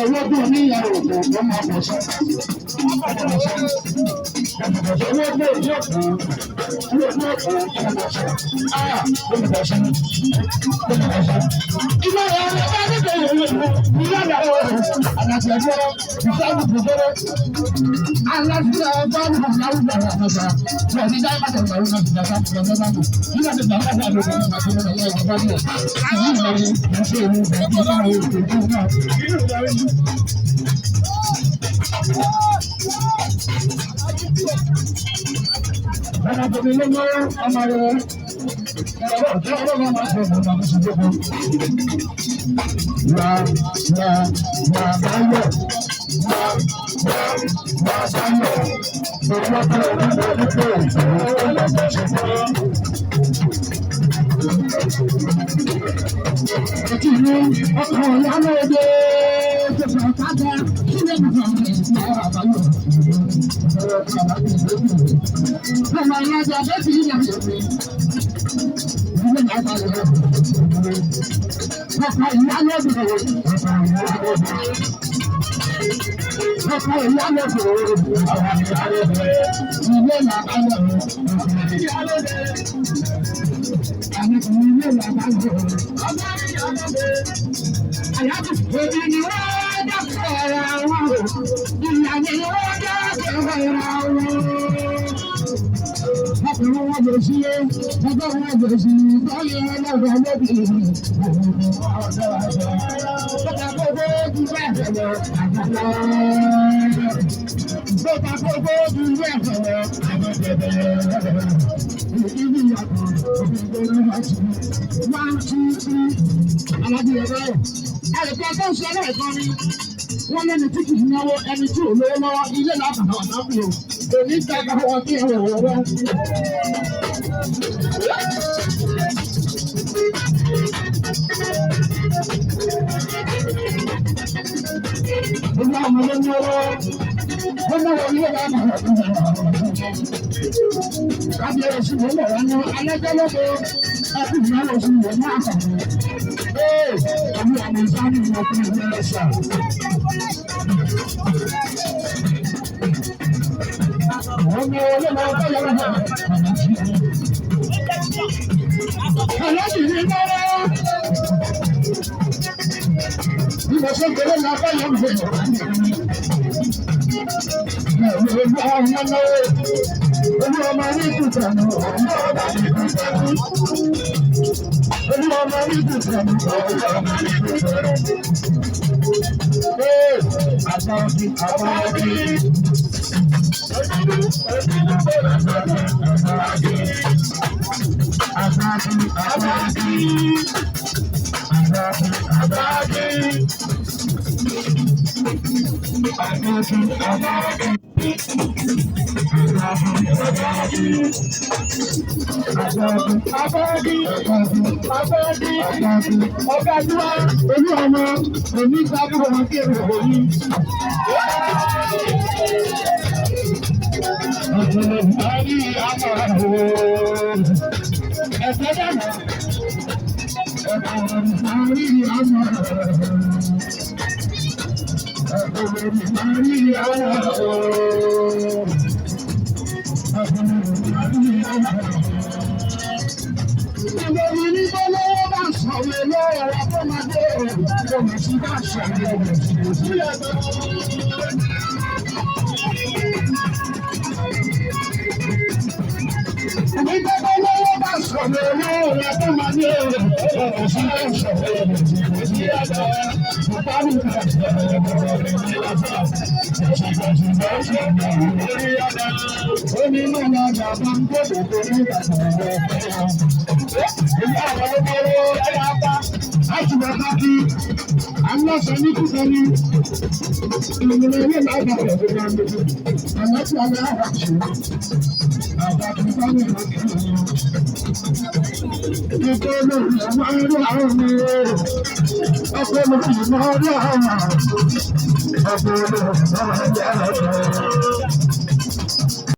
Owó bí oníyàwó kò tó máa bọ̀ sọ. Owó bí òjò kù, owó bí òkú tó máa sọ. Olùbọ̀sọ, olùbọ̀sọ. Ilé ìyá rẹ̀ bá ní bẹ̀rẹ̀ ìlú ìyá ìyàwó àlàjẹ̀dọ́ ìṣàlù gbogbo. Aláṣẹ ọgbọ́n ìyàwó ìyàwó àmọ́sà. Wọ́n ti dá ìpàdé ìyàwó náà ti dàgbà fún ọmọ báńkì. Nígbà tí ìgbà wọn bá lọ sí ọmọ àti ọmọ ìyá ìjọba náà. Ìyá ìyàwó ìṣe ìlú ìgbà náà ìgbà náà. Ọmọ tó ní lọ́wọ́ ọmọ rẹ̀ ọ̀rọ̀ ọlọ́run máa ṣe ọmọ náà ṣe gbogbo. Wà báyọ̀ wà báyọ̀ gbogbo ọ̀pọ̀ ọ̀rọ̀ nípò ìgbà tó ṣe gbogbo. Ètí ní ọkọ̀ ìyálóde tó fẹ́ kájá ilé ìgbà ìgbà àbáyọ̀. Ọmọ ìyájà bẹ́ẹ̀ ti yíyá mi. Ilé àbáyọ̀. Ọkọ̀ ìyálóde. Ọkọ̀ ìyálóde. Ilé àbáyọ̀. Àyájọ́ òbí ni wọ́n dákẹ́ ara wọn, ìyá ni wọ́n dákẹ́ ara wọn. Ọkùnrin wọn lè ṣí é, ọjọ́ wọn lè ṣí báyìí ọlọ́run lóbi. Bọ́tà gbogbo ojú bẹ́ẹ̀ lọ, àgbàlá. Bọ́tà gbogbo ojú bẹ́ẹ̀ lọ, àgbàlá. Ìdílé yàtọ̀, òbí láti 1, 2, 3. Alábí ẹ̀rọ ẹ̀rẹ̀kọ́ tó ń ṣe ẹlẹ́ẹ̀kan ni wọ́n lẹ́nu tí kì í náwó ẹni tí ò lówó lọ́wọ́ ilé látàná ọ̀nàbí o èmi ń tẹ́ka wọn kí ẹ̀rọ wọ́wọ́. Gbogbo àwọn ọmọdé ní ọwọ́ wọ́n náwó ilé látàná kábíyèsí wọn lọ wọn ní alẹ́jọ́lọ́gbọ̀ ẹkú ìnáwó sí wọn ní àkànní. Àmì àmì ìsáni ní ọkùnrin ní ẹ̀ṣà. Wọ́n ní owó lọ́wọ́ ọkọ̀ yọrọ náà. Ọlọ́sìn ní lọ́wọ́. Bí mo ṣe ń gbélé ní ọkọ̀ yọrọ náà. Olúwọ̀mọ ní ìtùtànù, olúwọ̀mọ ní ìtùtànù. Olúwọ̀mọ ní ìtùtànù, olúwọ̀mọ ní ìtùtànù. Àtàkì, àtàkì. Àtàkì, àtàkì. Àtàkì, àtàkì. Àtàkì, àtàkì. Ọ̀gá Dúwá olú ọmọ òní sábà wọn kí èrò òní. Ọ̀gbọ̀n àrí àmàrò ẹ̀fẹ́ dànù. Ọ̀gbọ̀n àrí àmàrò. Ìgbòho ní bọ́lọ́wọ́ bá sọ̀rọ̀ lọ́wọ́ wa tó máa dé ọmọ sí bá sọ̀rọ̀ ọmọ sí ẹ̀dọ́. Ìgbòho bọ́lọ́wọ́ bá sọ̀rọ̀ lọ́wọ́ wa tó máa dé ọmọ sí bá sọ̀rọ̀ ọmọ sí ẹ̀dọ́. Aláṣẹ ní kúkẹ́ ní ìrìnlẹ̀ ilé láìpẹ́ rẹ̀ tó máa ń lò. Àlọ́tí alẹ́ àwàṣe, àbàkì sáwọn ìrọ̀kẹ́ wọn. Ìgbẹ́ lórí àwọn ẹrú àwọn ọmọ rẹ̀. Ọkọ̀ lórí ìmọ̀ ọdún àwọn ọmọ rẹ̀. Ọkọ̀ lórí àwọn ẹrú àwọn ọmọ rẹ̀.